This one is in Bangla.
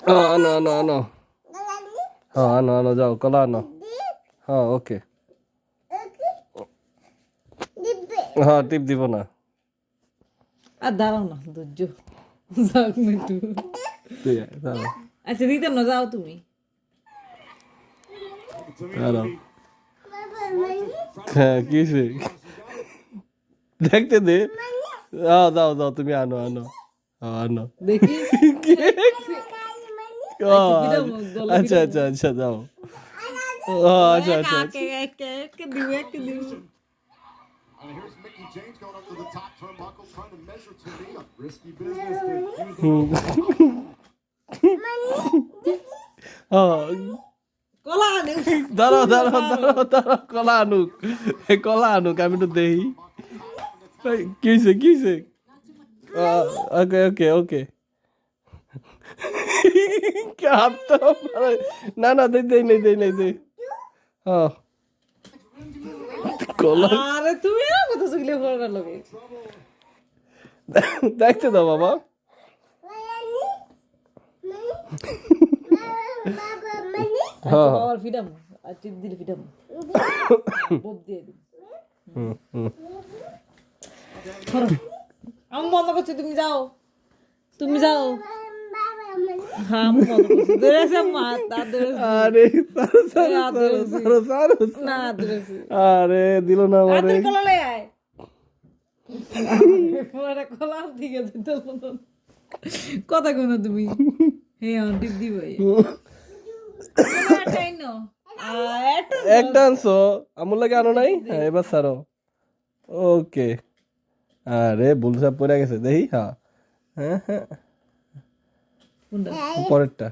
আনো আনো আনো হ্যাঁ আনো আনো যাও কলা আনো হ্যাঁ ওকে হ্যাঁ টিপ দিব না আর দাঁড়াও না ধৈর্য যাক না একটু ঠিক আছে দাঁড়াও আচ্ছা দিতে না যাও তুমি দাঁড়াও হ্যাঁ কি হয়েছে? দেখতে দে যাও যাও যাও তুমি আনো আনো হ্যাঁ আনো দেখি ও, আচ্ছা আচ্ছা আচ্ছা যাও ও আচ্ছা আচ্ছা আচ্ছা। And here's Mickey James going up to the top turnbuckle, trying to measure to me. A risky business to use কলা আনে দাঁড়াও দাঁড়াও দাঁড়াও দাঁড়াও কলা আনুক কলা আনুক আমি একটু দেখি কি হয়েছে কি হয়েছে ওকে ওকে ওকে না না দেই দেই নেই দেই নেই দেই হ্যাঁ কলা আরে তুমি না কত সুগলে ফোড়া লাগে দেখতে দাও বাবা হ্যাঁ আর ফিডাম আর টিপ দিলে ফিডাম বব দিয়ে দিই আমি বন্ধ করছি তুমি যাও হ্যাঁ আমি বন্ধ করছি ধরেছে মা তার ধরেছে আরে সারো সারো না ধরেছে আরে দিল না আর আমারে তুই কলা লে আয় পরে কলা দিকে দিতে কথা কোনো তুমি হ্যাঁ টিপ দিব একটা আনছো আমার লাগে আনো নাই হ্যাঁ এবার সারো ওকে আরে বুলসা পড়ে গেছে দেখি হ্যাঁ হ্যাঁ হ্যাঁ পরেরটা